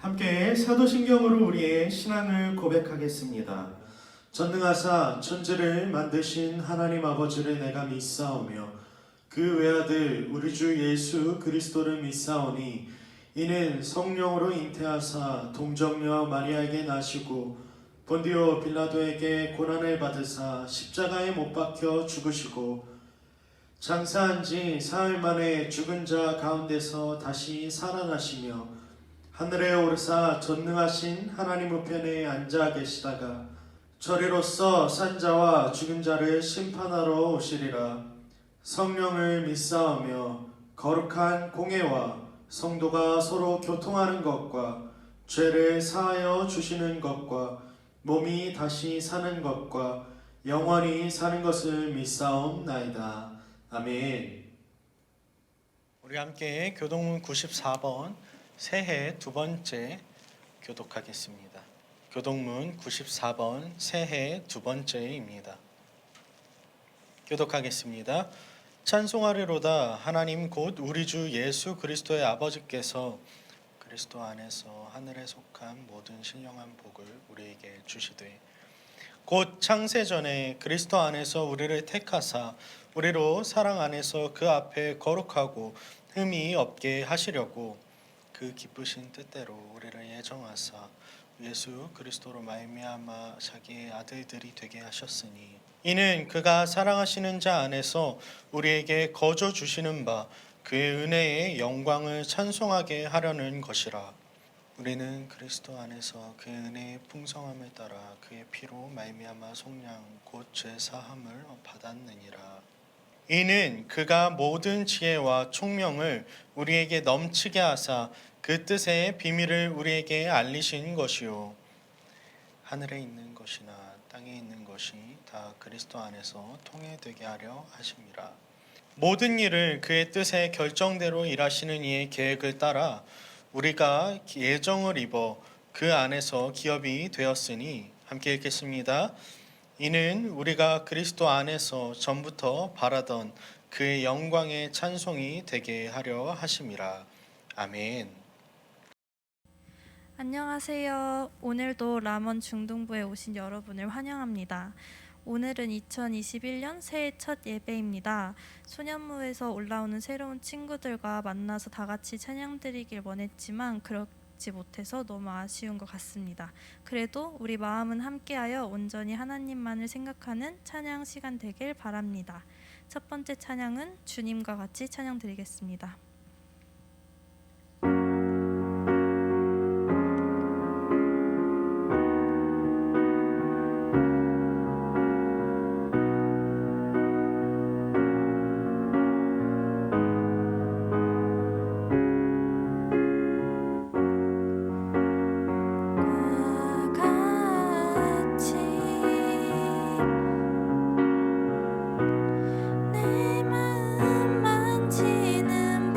함께 사도신경으로 우리의 신앙을 고백하겠습니다. 전능하사 천지를 만드신 하나님 아버지를 내가 믿사오며 그 외아들 우리 주 예수 그리스도를 믿사오니 이는 성령으로 잉태하사 동정녀 마리아에게 나시고 본디오 빌라도에게 고난을 받으사 십자가에 못 박혀 죽으시고 장사한 지 사흘 만에 죽은 자 가운데서 다시 살아나시며 하늘에 오르사 전능하신 하나님 우편에 앉아 계시다가 저리로서 산자와 죽은 자를 심판하러 오시리라. 성령을 믿사오며 거룩한 공예와 성도가 서로 교통하는 것과 죄를 사하여 주시는 것과 몸이 다시 사는 것과 영원히 사는 것을 믿사옵나이다. 아멘. 우리 함께 교동문 94번 새해 두 번째 교독하겠습니다. 교동문 94번 새해 두 번째입니다. 교독하겠습니다. 찬송하리로다. 하나님 곧 우리 주 예수 그리스도의 아버지께서 그리스도 안에서 하늘에 속한 모든 신령한 복을 우리에게 주시되 곧 창세전에 그리스도 안에서 우리를 택하사 우리로 사랑 안에서 그 앞에 거룩하고 흠이 없게 하시려고 그 기쁘신 뜻대로 우리를 예정하사 예수 그리스도로 말미암아 자기의 아들들이 되게 하셨으니 이는 그가 사랑하시는 자 안에서 우리에게 거저 주시는 바 그의 은혜의 영광을 찬송하게 하려는 것이라. 우리는 그리스도 안에서 그의 은혜의 풍성함을 따라 그의 피로 말미암아 속량 곧 죄 사함을 받았느니라. 이는 그가 모든 지혜와 총명을 우리에게 넘치게 하사 그 뜻의 비밀을 우리에게 알리신 것이요 하늘에 있는 것이나 땅에 있는 것이 다 그리스도 안에서 통일되게 하려 하심이라. 모든 일을 그의 뜻의 결정대로 일하시는 이의 계획을 따라 우리가 예정을 입어 그 안에서 기업이 되었으니 함께 읽겠습니다. 이는 우리가 그리스도 안에서 전부터 바라던 그의 영광의 찬송이 되게 하려 하심이라. 아멘. 안녕하세요. 오늘도 람원 중등부에 오신 여러분을 환영합니다. 오늘은 2021년 새해 첫 예배입니다. 소년무에서 올라오는 새로운 친구들과 만나서 다 같이 찬양 드리길 원했지만 그렇지 못해서 너무 아쉬운 것 같습니다. 그래도 우리 마음은 함께하여 온전히 하나님만을 생각하는 찬양 시간 되길 바랍니다. 첫 번째 찬양은 주님과 같이 찬양 드리겠습니다. 내 마음 만지는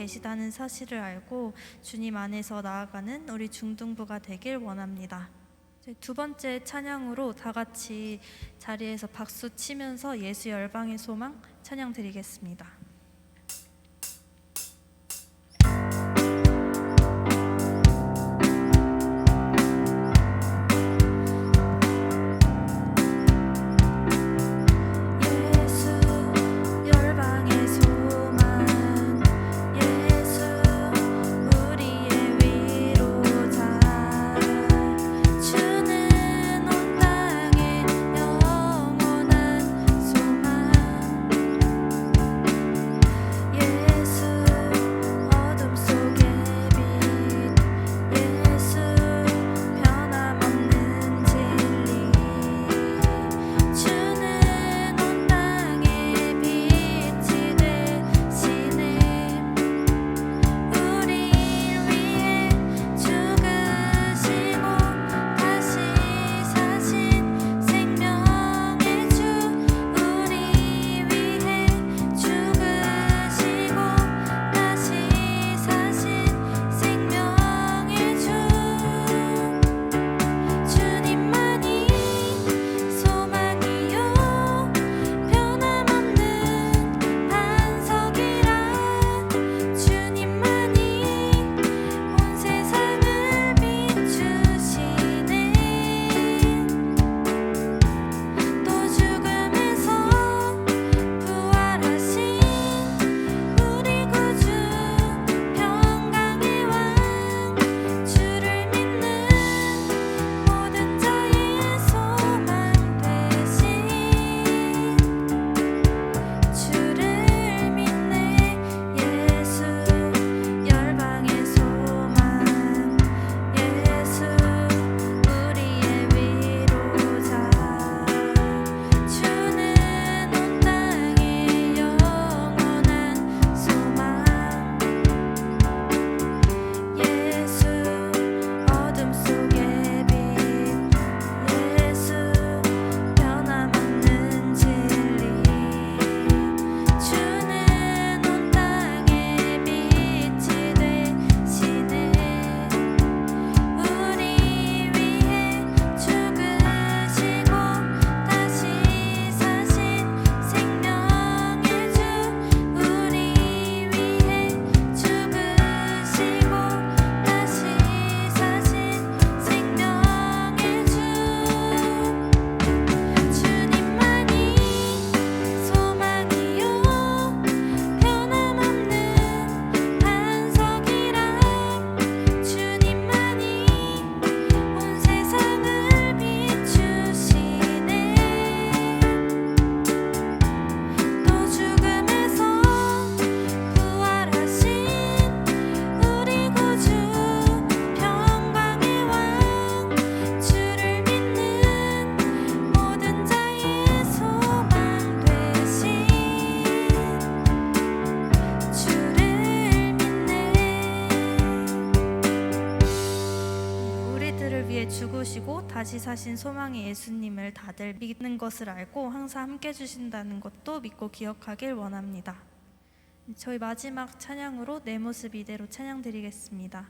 계시다는 사실을 알고 주님 안에서 나아가는 우리 중등부가 되길 원합니다. 두 번째 찬양으로 다 같이 자리에서 박수 치면서 예수 열방의 소망 찬양 드리겠습니다. 죽으시고 다시 사신 소망의 예수님을 다들 믿는 것을 알고 항상 함께 해주신다는 것도 믿고 기억하길 원합니다. 저희 마지막 찬양으로 내 모습 이대로 찬양 드리겠습니다.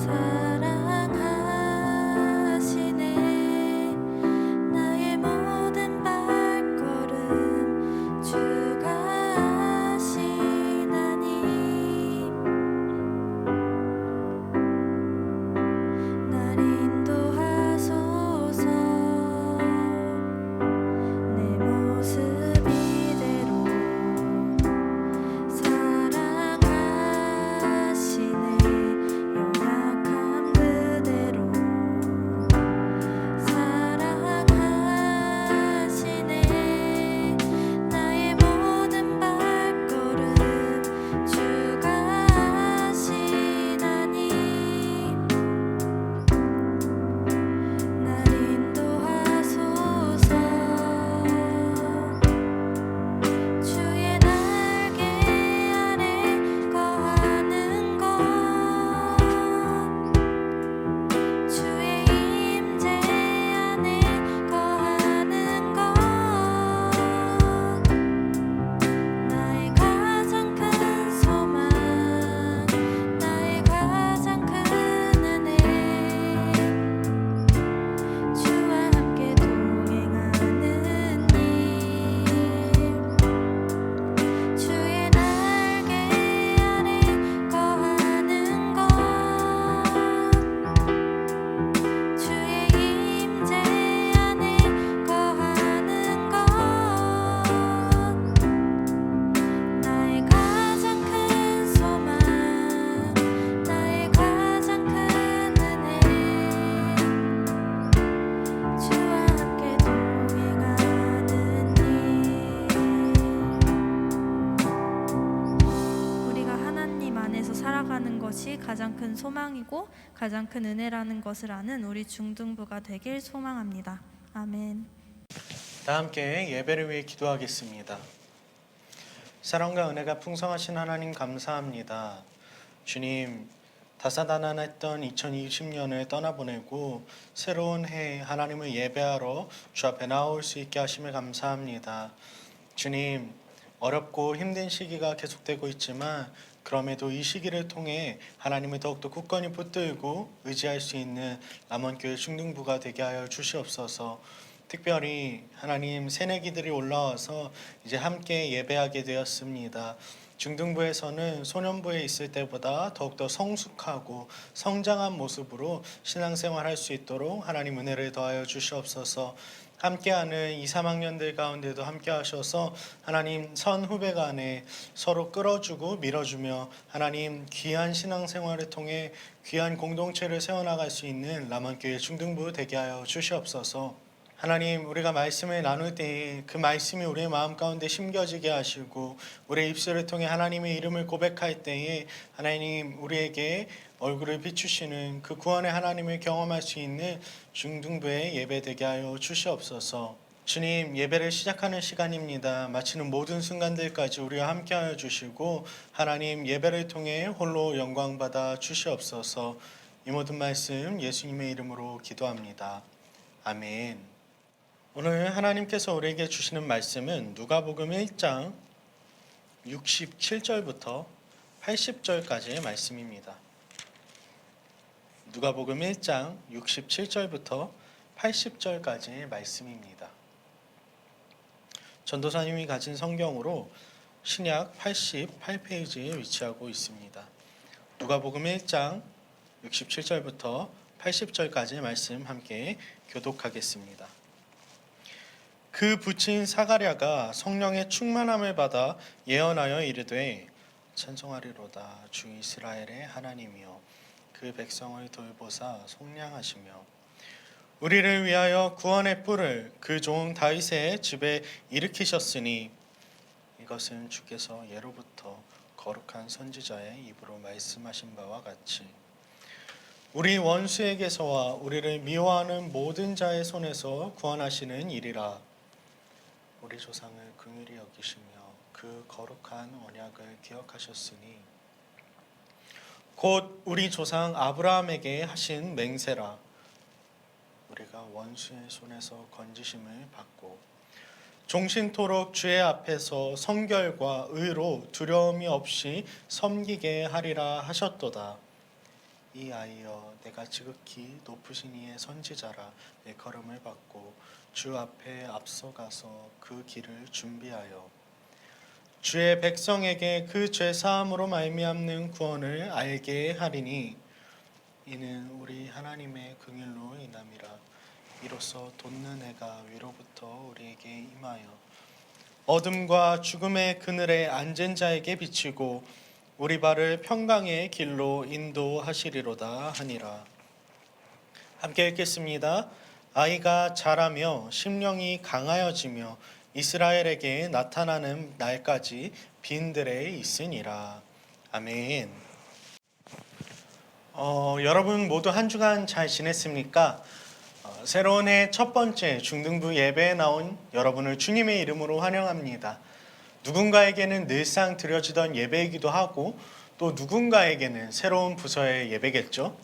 사랑 가장 큰 소망이고 가장 큰 은혜라는 것을 아는 우리 중등부가 되길 소망합니다. 아멘. 다 함께 예배를 위해 기도하겠습니다. 사랑과 은혜가 풍성하신 하나님 감사합니다. 주님, 다사다난했던 2020년을 떠나보내고 새로운 해에 하나님을 예배하러 주 앞에 나올 수 있게 하심을 감사합니다. 주님, 어렵고 힘든 시기가 계속되고 있지만 그럼에도 이 시기를 통해 하나님을 더욱더 굳건히 붙들고 의지할 수 있는 남원교회 중등부가 되게 하여 주시옵소서. 특별히 하나님 새내기들이 올라와서 이제 함께 예배하게 되었습니다. 중등부에서는 소년부에 있을 때보다 더욱더 성숙하고 성장한 모습으로 신앙생활할 수 있도록 하나님 은혜를 더하여 주시옵소서. 함께하는 2, 3학년들 가운데도 함께 하셔서 하나님 선후배 간에 서로 끌어주고 밀어주며 하나님 귀한 신앙생활을 통해 귀한 공동체를 세워나갈 수 있는 남원교회 중등부 되게 하여 주시옵소서. 하나님, 우리가 말씀을 나눌 때에 그 말씀이 우리의 마음 가운데 심겨지게 하시고 우리의 입술을 통해 하나님의 이름을 고백할 때에 하나님 우리에게 얼굴을 비추시는 그 구원의 하나님을 경험할 수 있는 중등부의 예배 되게 하여 주시옵소서. 주님, 예배를 시작하는 시간입니다. 마치는 모든 순간들까지 우리와 함께하여 주시고 하나님 예배를 통해 홀로 영광받아 주시옵소서. 이 모든 말씀 예수님의 이름으로 기도합니다. 아멘. 오늘 하나님께서 우리에게 주시는 말씀은 누가복음 1장 67절부터 80절까지의 말씀입니다. 누가복음 1장 67절부터 80절까지의 말씀입니다. 전도사님이 가진 성경으로 신약 88페이지에 위치하고 있습니다. 누가복음 1장 67절부터 80절까지의 말씀 함께 교독하겠습니다. 그 부친 사가랴가 성령의 충만함을 받아 예언하여 이르되 찬송하리로다 주 이스라엘의 하나님이여 그 백성을 돌보사 속량하시며 우리를 위하여 구원의 뿔을 그 종 다윗의 집에 일으키셨으니 이것은 주께서 예로부터 거룩한 선지자의 입으로 말씀하신 바와 같이 우리 원수에게서와 우리를 미워하는 모든 자의 손에서 구원하시는 일이라. 우리 조상을 긍휼히 여기시며 그 거룩한 언약을 기억하셨으니 곧 우리 조상 아브라함에게 하신 맹세라. 우리가 원수의 손에서 건지심을 받고 종신토록 주의 앞에서 성결과 의로 두려움이 없이 섬기게 하리라 하셨도다. 이 아이여, 내가 지극히 높으신 이의 선지자라 내 걸음을 받고 주 앞에 앞서가서 그 길을 준비하여 주의 백성에게 그 죄 사함으로 말미암는 구원을 알게 하리니 이는 우리 하나님의 긍휼로 인함이라. 이로써 돋는 해가 위로부터 우리에게 임하여 어둠과 죽음의 그늘에 앉은 자에게 비치고 우리 발을 평강의 길로 인도하시리로다 하니라. 함께 읽겠습니다. 아이가 자라며 심령이 강하여지며 이스라엘에게 나타나는 날까지 빈들에 있으니라. 아멘. 여러분 모두 한 주간 잘 지냈습니까? 새로운 해 첫 번째 중등부 예배에 나온 여러분을 주님의 이름으로 환영합니다. 누군가에게는 늘상 드려지던 예배이기도 하고 또 누군가에게는 새로운 부서의 예배겠죠.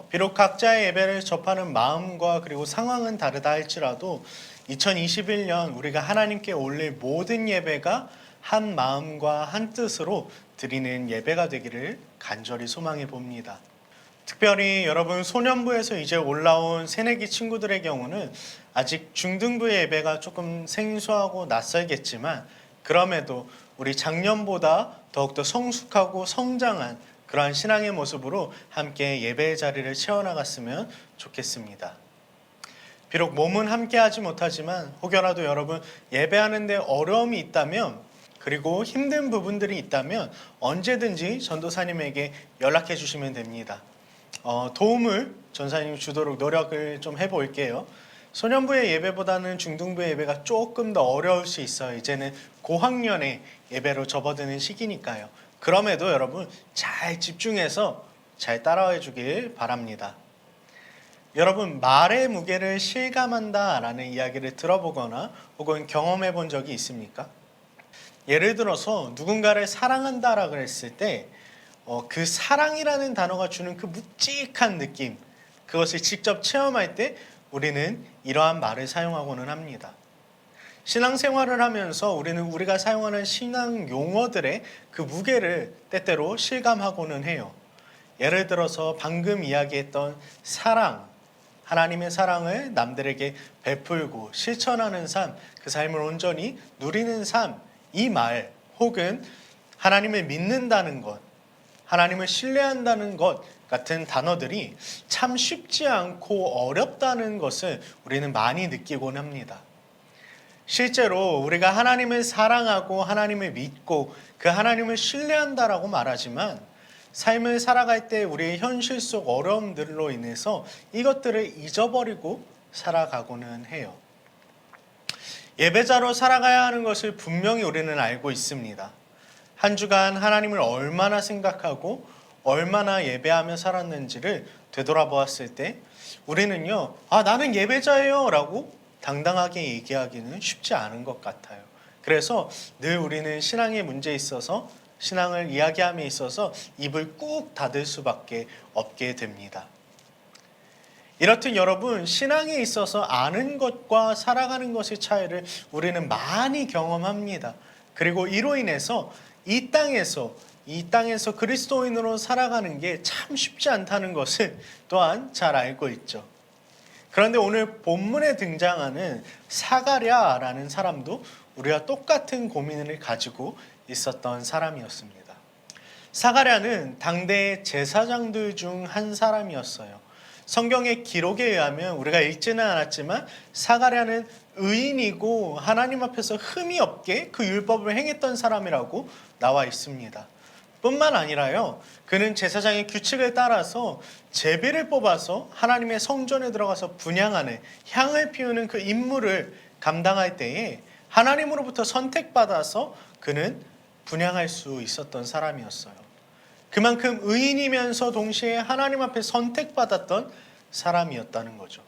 비록 각자의 예배를 접하는 마음과 그리고 상황은 다르다 할지라도 2021년 우리가 하나님께 올릴 모든 예배가 한 마음과 한 뜻으로 드리는 예배가 되기를 간절히 소망해 봅니다. 특별히 여러분 소년부에서 이제 올라온 새내기 친구들의 경우는 아직 중등부의 예배가 조금 생소하고 낯설겠지만 그럼에도 우리 작년보다 더욱더 성숙하고 성장한 그러한 신앙의 모습으로 함께 예배의 자리를 채워나갔으면 좋겠습니다. 비록 몸은 함께하지 못하지만 혹여라도 여러분 예배하는 데 어려움이 있다면 그리고 힘든 부분들이 있다면 언제든지 전도사님에게 연락해 주시면 됩니다. 도움을 전사님이 주도록 노력을 좀 해볼게요. 소년부의 예배보다는 중등부의 예배가 조금 더 어려울 수 있어요. 이제는 고학년의 예배로 접어드는 시기니까요. 그럼에도 여러분 잘 집중해서 잘 따라해 주길 바랍니다. 여러분, 말의 무게를 실감한다라는 이야기를 들어보거나 혹은 경험해 본 적이 있습니까? 예를 들어서 누군가를 사랑한다라고 했을 때 그 사랑이라는 단어가 주는 그 묵직한 느낌, 그것을 직접 체험할 때 우리는 이러한 말을 사용하고는 합니다. 신앙생활을 하면서 우리는 우리가 사용하는 신앙 용어들의 그 무게를 때때로 실감하고는 해요. 예를 들어서 방금 이야기했던 사랑, 하나님의 사랑을 남들에게 베풀고 실천하는 삶, 그 삶을 온전히 누리는 삶, 이 말 혹은 하나님을 믿는다는 것, 하나님을 신뢰한다는 것 같은 단어들이 참 쉽지 않고 어렵다는 것을 우리는 많이 느끼곤 합니다. 실제로 우리가 하나님을 사랑하고 하나님을 믿고 그 하나님을 신뢰한다라고 말하지만 삶을 살아갈 때 우리의 현실 속 어려움들로 인해서 이것들을 잊어버리고 살아가고는 해요. 예배자로 살아가야 하는 것을 분명히 우리는 알고 있습니다. 한 주간 하나님을 얼마나 생각하고 얼마나 예배하며 살았는지를 되돌아보았을 때 우리는요, 나는 예배자예요 라고 당당하게 얘기하기는 쉽지 않은 것 같아요. 그래서 늘 우리는 신앙의 문제에 있어서, 신앙을 이야기함에 있어서 입을 꾹 닫을 수밖에 없게 됩니다. 이렇듯 여러분, 신앙에 있어서 아는 것과 살아가는 것의 차이를 우리는 많이 경험합니다. 그리고 이로 인해서 이 땅에서 그리스도인으로 살아가는 게 참 쉽지 않다는 것을 또한 잘 알고 있죠. 그런데 오늘 본문에 등장하는 사가랴라는 사람도 우리와 똑같은 고민을 가지고 있었던 사람이었습니다. 사가랴는 당대의 제사장들 중 한 사람이었어요. 성경의 기록에 의하면 우리가 읽지는 않았지만 사가랴는 의인이고 하나님 앞에서 흠이 없게 그 율법을 행했던 사람이라고 나와 있습니다. 뿐만 아니라요, 그는 제사장의 규칙을 따라서 제비를 뽑아서 하나님의 성전에 들어가서 분향하는, 향을 피우는 그 임무를 감당할 때에 하나님으로부터 선택받아서 그는 분향할 수 있었던 사람이었어요. 그만큼 의인이면서 동시에 하나님 앞에 선택받았던 사람이었다는 거죠.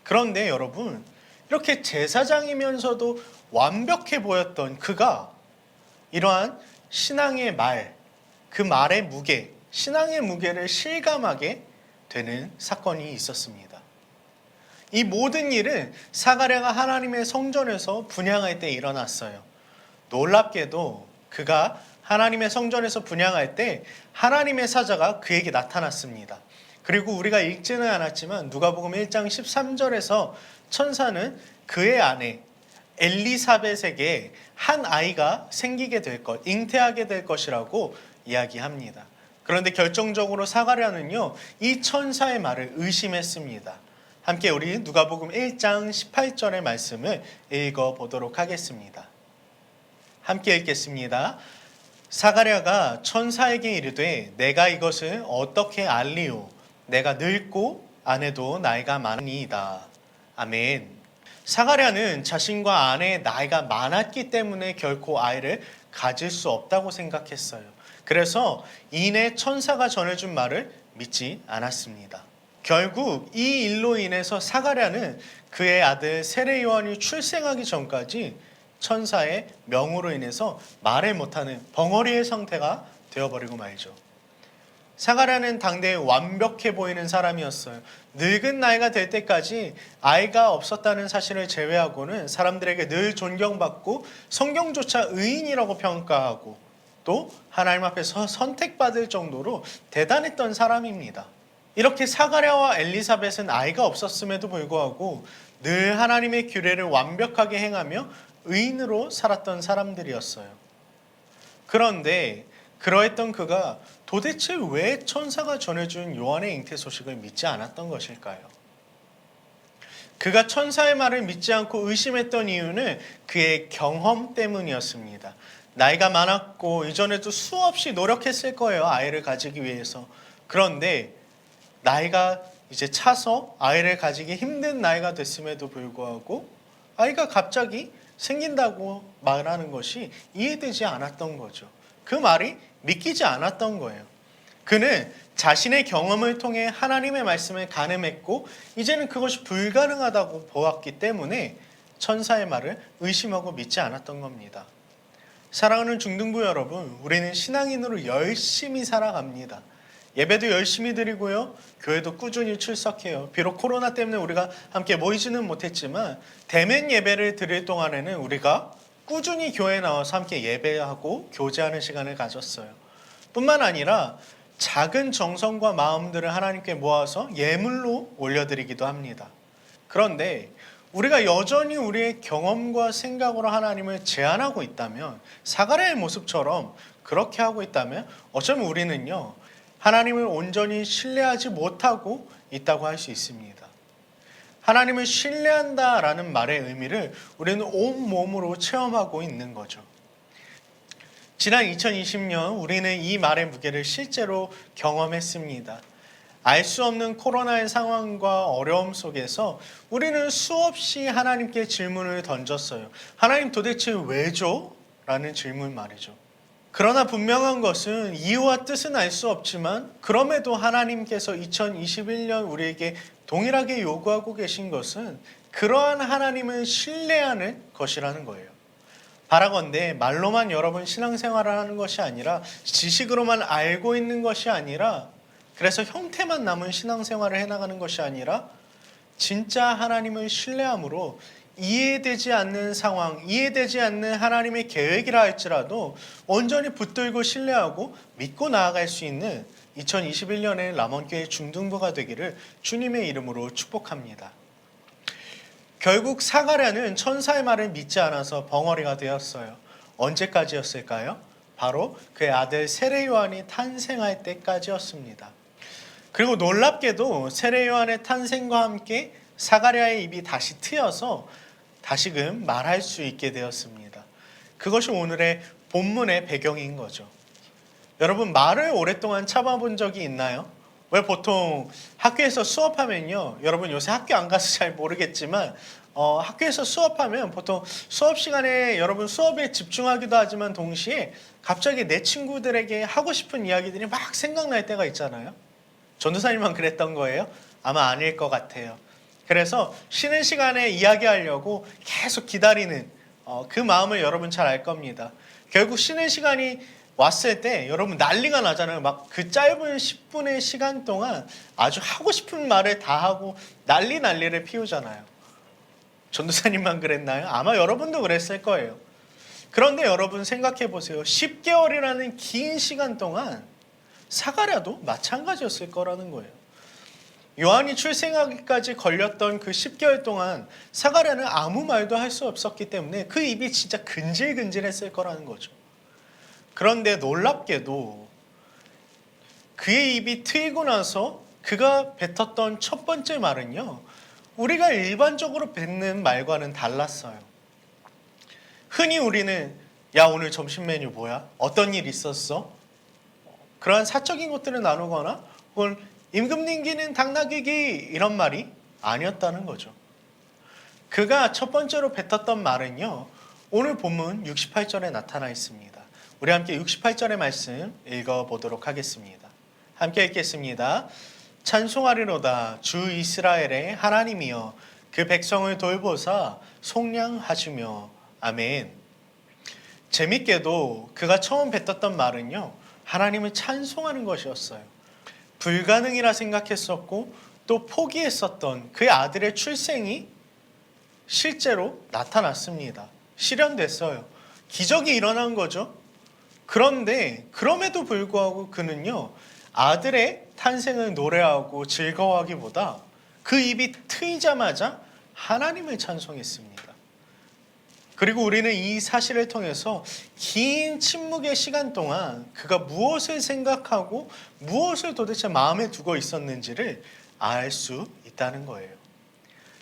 그런데 여러분, 이렇게 제사장이면서도 완벽해 보였던 그가 이러한 신앙의 말, 그 말의 무게, 신앙의 무게를 실감하게 되는 사건이 있었습니다. 이 모든 일은 사가랴가 하나님의 성전에서 분향할 때 일어났어요. 놀랍게도 그가 하나님의 성전에서 분향할 때 하나님의 사자가 그에게 나타났습니다. 그리고 우리가 읽지는 않았지만 누가복음 1장 13절에서 천사는 그의 아내 엘리사벳에게 한 아이가 생기게 될 것, 잉태하게 될 것이라고 이야기합니다. 그런데 결정적으로 사가랴는요, 이 천사의 말을 의심했습니다. 함께 우리 누가복음 1장 18절의 말씀을 읽어보도록 하겠습니다. 함께 읽겠습니다. 사가랴가 천사에게 이르되 내가 이것을 어떻게 알리오? 내가 늙고 아내도 나이가 많으니이다. 아멘. 사가랴는 자신과 아내의 나이가 많았기 때문에 결코 아이를 가질 수 없다고 생각했어요. 그래서 이내 천사가 전해준 말을 믿지 않았습니다. 결국 이 일로 인해서 사가랴는 그의 아들 세례요한이 출생하기 전까지 천사의 명으로 인해서 말을 못하는 벙어리의 상태가 되어버리고 말죠. 사가랴는 당대에 완벽해 보이는 사람이었어요. 늙은 나이가 될 때까지 아이가 없었다는 사실을 제외하고는 사람들에게 늘 존경받고 성경조차 의인이라고 평가하고 또 하나님 앞에서 선택받을 정도로 대단했던 사람입니다. 이렇게 사가랴와 엘리사벳은 아이가 없었음에도 불구하고 늘 하나님의 규례를 완벽하게 행하며 의인으로 살았던 사람들이었어요. 그런데 그러했던 그가 도대체 왜 천사가 전해준 요한의 잉태 소식을 믿지 않았던 것일까요? 그가 천사의 말을 믿지 않고 의심했던 이유는 그의 경험 때문이었습니다. 나이가 많았고 이전에도 수없이 노력했을 거예요. 아이를 가지기 위해서. 그런데 나이가 이제 차서 아이를 가지기 힘든 나이가 됐음에도 불구하고 아이가 갑자기 생긴다고 말하는 것이 이해되지 않았던 거죠. 그 말이 믿기지 않았던 거예요. 그는 자신의 경험을 통해 하나님의 말씀을 가늠했고 이제는 그것이 불가능하다고 보았기 때문에 천사의 말을 의심하고 믿지 않았던 겁니다. 사랑하는 중등부 여러분, 우리는 신앙인으로 열심히 살아갑니다. 예배도 열심히 드리고요. 교회도 꾸준히 출석해요. 비록 코로나 때문에 우리가 함께 모이지는 못했지만 대면 예배를 드릴 동안에는 우리가 꾸준히 교회에 나와서 함께 예배하고 교제하는 시간을 가졌어요. 뿐만 아니라 작은 정성과 마음들을 하나님께 모아서 예물로 올려드리기도 합니다. 그런데 우리가 여전히 우리의 경험과 생각으로 하나님을 제한하고 있다면, 사가랴의 모습처럼 그렇게 하고 있다면 어쩌면 우리는요, 하나님을 온전히 신뢰하지 못하고 있다고 할 수 있습니다. 하나님을 신뢰한다라는 말의 의미를 우리는 온몸으로 체험하고 있는 거죠. 지난 2020년 우리는 이 말의 무게를 실제로 경험했습니다. 알 수 없는 코로나의 상황과 어려움 속에서 우리는 수없이 하나님께 질문을 던졌어요. 하나님 도대체 왜죠? 라는 질문 말이죠. 그러나 분명한 것은 이유와 뜻은 알 수 없지만 그럼에도 하나님께서 2021년 우리에게 동일하게 요구하고 계신 것은 그러한 하나님을 신뢰하는 것이라는 거예요. 바라건대 말로만 여러분 신앙생활을 하는 것이 아니라 지식으로만 알고 있는 것이 아니라 그래서 형태만 남은 신앙생활을 해나가는 것이 아니라 진짜 하나님을 신뢰함으로 이해되지 않는 상황, 이해되지 않는 하나님의 계획이라 할지라도 온전히 붙들고 신뢰하고 믿고 나아갈 수 있는 2021년의 람원교회 중등부가 되기를 주님의 이름으로 축복합니다. 결국 사가랴는 천사의 말을 믿지 않아서 벙어리가 되었어요. 언제까지였을까요? 바로 그의 아들 세례 요한이 탄생할 때까지였습니다. 그리고 놀랍게도 세례 요한의 탄생과 함께 사가랴의 입이 다시 트여서 다시금 말할 수 있게 되었습니다. 그것이 오늘의 본문의 배경인 거죠. 여러분, 말을 오랫동안 참아본 적이 있나요? 왜 보통 학교에서 수업하면요, 여러분 요새 학교 안 가서 잘 모르겠지만 학교에서 수업하면 보통 수업 시간에 여러분 수업에 집중하기도 하지만 동시에 갑자기 내 친구들에게 하고 싶은 이야기들이 막 생각날 때가 있잖아요. 전도사님만 그랬던 거예요? 아마 아닐 것 같아요. 그래서 쉬는 시간에 이야기하려고 계속 기다리는 그 마음을 여러분 잘 알 겁니다. 결국 쉬는 시간이 왔을 때 여러분 난리가 나잖아요. 막 그 짧은 10분의 시간 동안 아주 하고 싶은 말을 다 하고 난리를 피우잖아요. 전도사님만 그랬나요? 아마 여러분도 그랬을 거예요. 그런데 여러분 생각해 보세요. 10개월이라는 긴 시간 동안 사가랴도 마찬가지였을 거라는 거예요. 요한이 출생하기까지 걸렸던 그 10개월 동안 사가랴는 아무 말도 할 수 없었기 때문에 그 입이 진짜 근질근질했을 거라는 거죠. 그런데 놀랍게도 그의 입이 트이고 나서 그가 뱉었던 첫 번째 말은요, 우리가 일반적으로 뱉는 말과는 달랐어요. 흔히 우리는 야, 오늘 점심 메뉴 뭐야? 어떤 일 있었어? 그러한 사적인 것들을 나누거나 혹은 임금 님기는 당나귀기 이런 말이 아니었다는 거죠. 그가 첫 번째로 뱉었던 말은요, 오늘 본문 68절에 나타나 있습니다. 우리 함께 68절의 말씀 읽어보도록 하겠습니다. 함께 읽겠습니다. 찬송하리로다 주 이스라엘의 하나님이여 그 백성을 돌보사 속량하시며. 아멘. 재밌게도 그가 처음 뱉었던 말은요, 하나님을 찬송하는 것이었어요. 불가능이라 생각했었고 또 포기했었던 그의 아들의 출생이 실제로 나타났습니다. 실현됐어요. 기적이 일어난 거죠. 그런데 그럼에도 불구하고 그는요, 아들의 탄생을 노래하고 즐거워하기보다 그 입이 트이자마자 하나님을 찬송했습니다. 그리고 우리는 이 사실을 통해서 긴 침묵의 시간 동안 그가 무엇을 생각하고 무엇을 도대체 마음에 두고 있었는지를 알 수 있다는 거예요.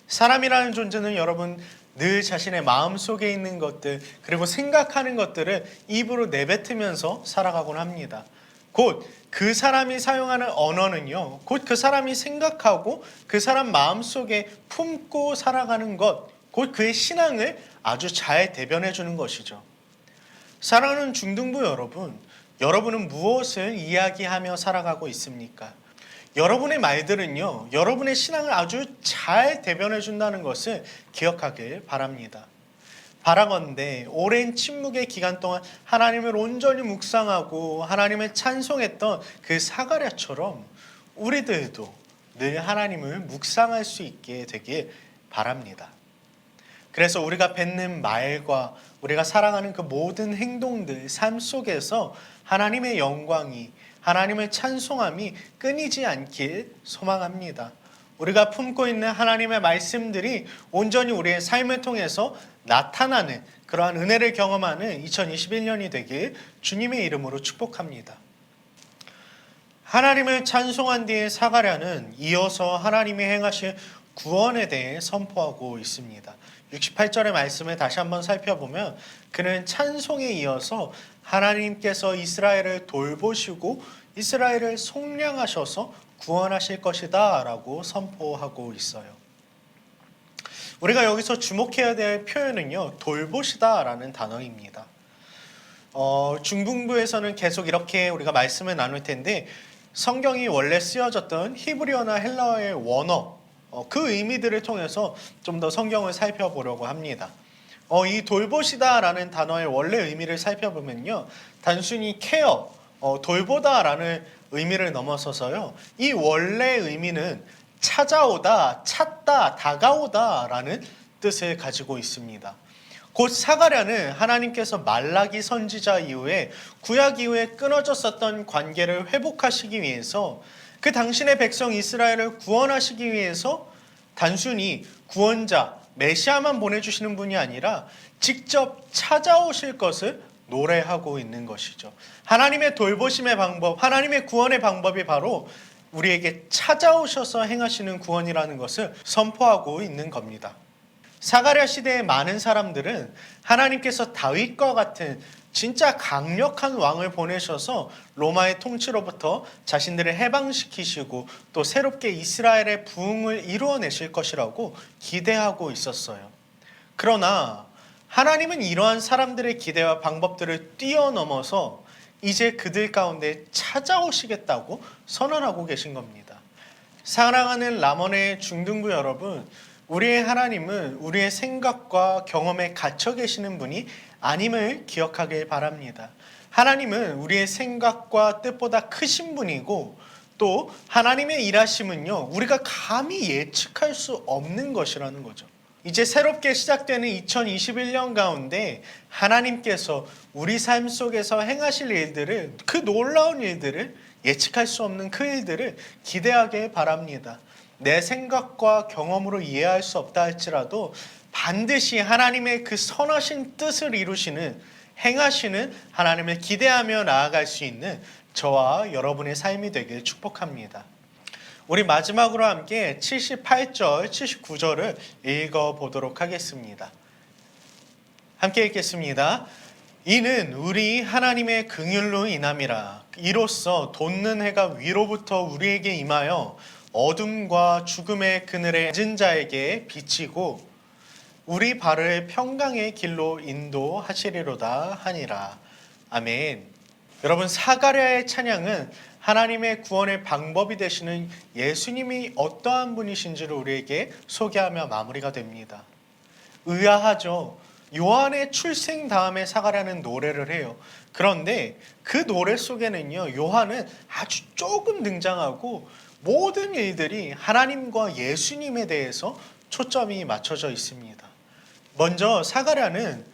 사람이라는 존재는 여러분 늘 자신의 마음속에 있는 것들 그리고 생각하는 것들을 입으로 내뱉으면서 살아가곤 합니다. 곧 그 사람이 사용하는 언어는요, 곧 그 사람이 생각하고 그 사람 마음속에 품고 살아가는 것, 곧 그의 신앙을 아주 잘 대변해 주는 것이죠. 사랑하는 중등부 여러분, 여러분은 무엇을 이야기하며 살아가고 있습니까? 여러분의 말들은요, 여러분의 신앙을 아주 잘 대변해 준다는 것을 기억하길 바랍니다. 바라건대 오랜 침묵의 기간 동안 하나님을 온전히 묵상하고 하나님을 찬송했던 그 사가랴처럼 우리들도 늘 하나님을 묵상할 수 있게 되길 바랍니다. 그래서 우리가 뱉는 말과 우리가 살아가는 그 모든 행동들, 삶 속에서 하나님의 영광이, 하나님의 찬송함이 끊이지 않길 소망합니다. 우리가 품고 있는 하나님의 말씀들이 온전히 우리의 삶을 통해서 나타나는 그러한 은혜를 경험하는 2021년이 되길 주님의 이름으로 축복합니다. 하나님을 찬송한 뒤에 사가랴는 이어서 하나님이 행하실 구원에 대해 선포하고 있습니다. 68절의 말씀을 다시 한번 살펴보면 그는 찬송에 이어서 하나님께서 이스라엘을 돌보시고 이스라엘을 속량하셔서 구원하실 것이다 라고 선포하고 있어요. 우리가 여기서 주목해야 될 표현은요, 돌보시다 라는 단어입니다. 중등부에서는 계속 이렇게 우리가 말씀을 나눌 텐데 성경이 원래 쓰여졌던 히브리어나 헬라어의 원어, 그 의미들을 통해서 좀 더 성경을 살펴보려고 합니다. 이 돌보시다라는 단어의 원래 의미를 살펴보면요, 단순히 케어, 돌보다라는 의미를 넘어서서요, 이 원래 의미는 찾아오다, 찾다, 다가오다라는 뜻을 가지고 있습니다. 곧 사가랴는 하나님께서 말라기 선지자 이후에 구약 이후에 끊어졌었던 관계를 회복하시기 위해서 그 당신의 백성 이스라엘을 구원하시기 위해서 단순히 구원자, 메시아만 보내주시는 분이 아니라 직접 찾아오실 것을 노래하고 있는 것이죠. 하나님의 돌보심의 방법, 하나님의 구원의 방법이 바로 우리에게 찾아오셔서 행하시는 구원이라는 것을 선포하고 있는 겁니다. 사가랴 시대의 많은 사람들은 하나님께서 다윗과 같은 진짜 강력한 왕을 보내셔서 로마의 통치로부터 자신들을 해방시키시고 또 새롭게 이스라엘의 부흥을 이루어내실 것이라고 기대하고 있었어요. 그러나 하나님은 이러한 사람들의 기대와 방법들을 뛰어넘어서 이제 그들 가운데 찾아오시겠다고 선언하고 계신 겁니다. 사랑하는 라몬의 중등부 여러분, 우리의 하나님은 우리의 생각과 경험에 갇혀 계시는 분이 아님을 기억하길 바랍니다. 하나님은 우리의 생각과 뜻보다 크신 분이고 또 하나님의 일하심은요, 우리가 감히 예측할 수 없는 것이라는 거죠. 이제 새롭게 시작되는 2021년 가운데 하나님께서 우리 삶 속에서 행하실 일들을, 그 놀라운 일들을, 예측할 수 없는 그 일들을 기대하길 바랍니다. 내 생각과 경험으로 이해할 수 없다 할지라도 반드시 하나님의 그 선하신 뜻을 이루시는, 행하시는 하나님을 기대하며 나아갈 수 있는 저와 여러분의 삶이 되길 축복합니다. 우리 마지막으로 함께 78절, 79절을 읽어보도록 하겠습니다. 함께 읽겠습니다. 이는 우리 하나님의 긍휼로 인함이라. 이로써 돋는 해가 위로부터 우리에게 임하여 어둠과 죽음의 그늘에 앉은 자에게 비치고 우리 발을 평강의 길로 인도하시리로다 하니라. 아멘. 여러분, 사가랴의 찬양은 하나님의 구원의 방법이 되시는 예수님이 어떠한 분이신지를 우리에게 소개하며 마무리가 됩니다. 의아하죠. 요한의 출생 다음에 사가랴는 노래를 해요. 그런데 그 노래 속에는요, 요한은 아주 조금 등장하고 모든 일들이 하나님과 예수님에 대해서 초점이 맞춰져 있습니다. 먼저 사가랴는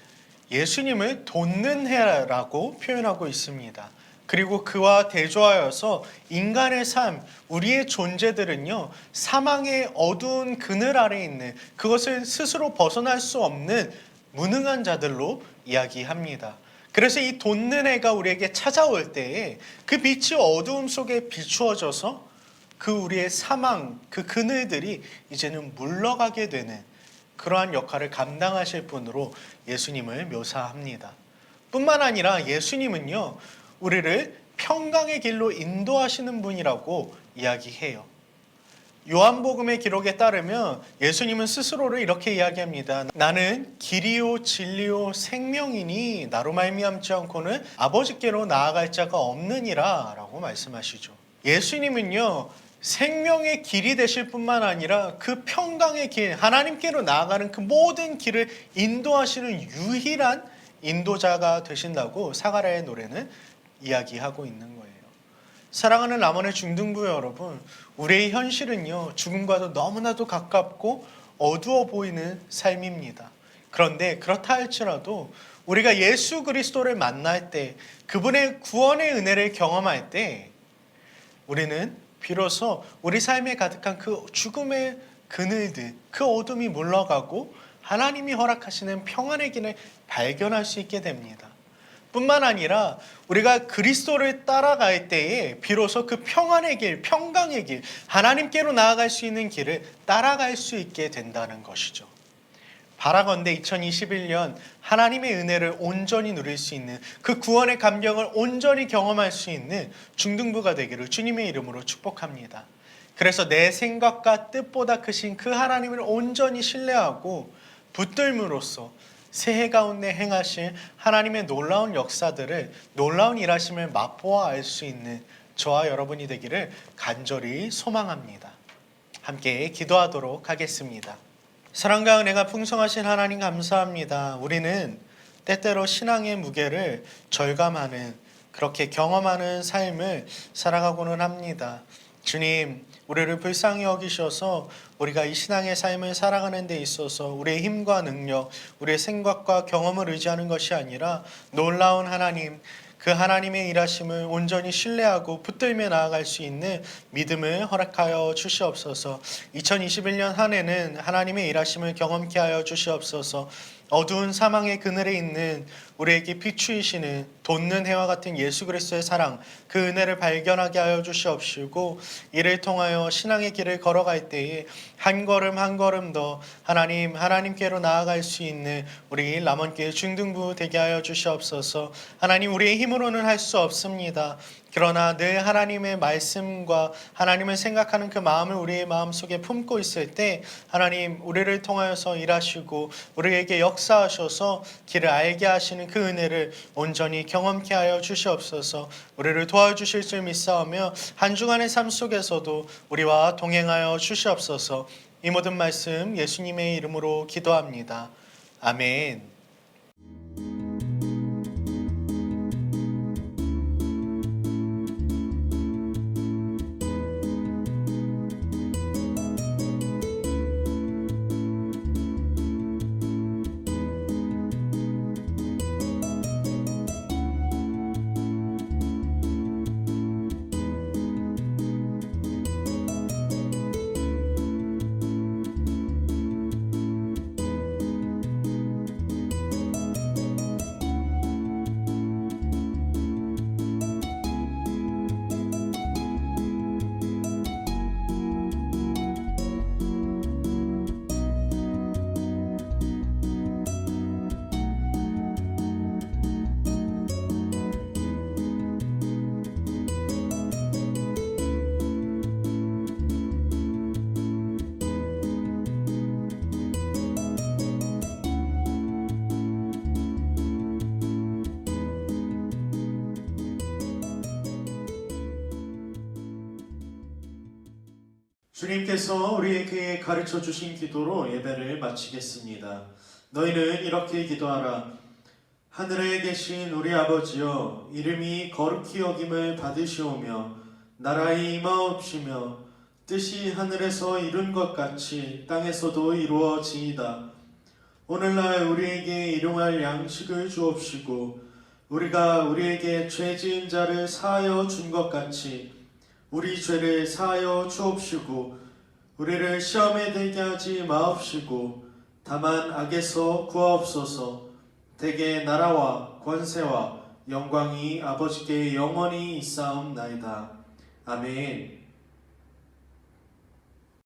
예수님을 돋는 해라고 표현하고 있습니다. 그리고 그와 대조하여서 인간의 삶, 우리의 존재들은요, 사망의 어두운 그늘 아래 있는, 그것을 스스로 벗어날 수 없는 무능한 자들로 이야기합니다. 그래서 이 돋는 해가 우리에게 찾아올 때에 그 빛이 어두움 속에 비추어져서 그 우리의 사망, 그 그늘들이 이제는 물러가게 되는 그러한 역할을 감당하실 분으로 예수님을 묘사합니다. 뿐만 아니라 예수님은요, 우리를 평강의 길로 인도하시는 분이라고 이야기해요. 요한복음의 기록에 따르면 예수님은 스스로를 이렇게 이야기합니다. 나는 길이요 진리요 생명이니 나로 말미암지 않고는 아버지께로 나아갈 자가 없느니라 라고 말씀하시죠. 예수님은요, 생명의 길이 되실 뿐만 아니라 그 평강의 길, 하나님께로 나아가는 그 모든 길을 인도하시는 유일한 인도자가 되신다고 사가랴의 노래는 이야기하고 있는 거예요. 사랑하는 라몬의 중등부 여러분, 우리의 현실은요, 죽음과도 너무나도 가깝고 어두워 보이는 삶입니다. 그런데 그렇다 할지라도 우리가 예수 그리스도를 만날 때, 그분의 구원의 은혜를 경험할 때 우리는 비로소 우리 삶에 가득한 그 죽음의 그늘들, 그 어둠이 물러가고 하나님이 허락하시는 평안의 길을 발견할 수 있게 됩니다. 뿐만 아니라 우리가 그리스도를 따라갈 때에 비로소 그 평안의 길, 평강의 길, 하나님께로 나아갈 수 있는 길을 따라갈 수 있게 된다는 것이죠. 바라건대 2021년 하나님의 은혜를 온전히 누릴 수 있는, 그 구원의 감격을 온전히 경험할 수 있는 중등부가 되기를 주님의 이름으로 축복합니다. 그래서 내 생각과 뜻보다 크신 그 하나님을 온전히 신뢰하고 붙들므로써 새해 가운데 행하실 하나님의 놀라운 역사들을, 놀라운 일하심을 맛보아 알 수 있는 저와 여러분이 되기를 간절히 소망합니다. 함께 기도하도록 하겠습니다. 사랑과 은혜가 풍성하신 하나님 감사합니다. 우리는 때때로 신앙의 무게를 절감하는, 그렇게 경험하는 삶을 살아가고는 합니다. 주님, 우리를 불쌍히 여기셔서 우리가 이 신앙의 삶을 살아가는 데 있어서 우리의 힘과 능력, 우리의 생각과 경험을 의지하는 것이 아니라 놀라운 하나님, 그 하나님의 일하심을 온전히 신뢰하고 붙들며 나아갈 수 있는 믿음을 허락하여 주시옵소서. 2021년 한 해는 하나님의 일하심을 경험케 하여 주시옵소서. 어두운 사망의 그늘에 있는 우리에게 비추이시는 돋는 해와 같은 예수 그리스도의 사랑, 그 은혜를 발견하게 하여 주시옵시고, 이를 통하여 신앙의 길을 걸어갈 때에 한 걸음 한 걸음 더 하나님께로 나아갈 수 있는 우리 라몬교회 중등부 되게 하여 주시옵소서. 하나님, 우리의 힘으로는 할 수 없습니다. 그러나 늘 하나님의 말씀과 하나님을 생각하는 그 마음을 우리의 마음속에 품고 있을 때 하나님, 우리를 통하여서 일하시고 우리에게 역사하셔서 길을 알게 하시는 그 은혜를 온전히 경험케 하여 주시옵소서. 우리를 도와주실 줄 믿사오며 한 주간의 삶 속에서도 우리와 동행하여 주시옵소서. 이 모든 말씀 예수님의 이름으로 기도합니다. 아멘. 주님께서 우리에게 가르쳐 주신 기도로 예배를 마치겠습니다. 너희는 이렇게 기도하라. 하늘에 계신 우리 아버지여, 이름이 거룩히 여김을 받으시오며 나라의 임하옵시며 뜻이 하늘에서 이룬 것 같이 땅에서도 이루어지이다. 오늘날 우리에게 일용할 양식을 주옵시고 우리가 우리에게 죄 지은 자를 사하여 준 것 같이 우리 죄를 사하여 주옵시고 우리를 시험에 들게 하지 마옵시고 다만 악에서 구하옵소서. 대개 나라와 권세와 영광이 아버지께 영원히 있사옵나이다. 아멘.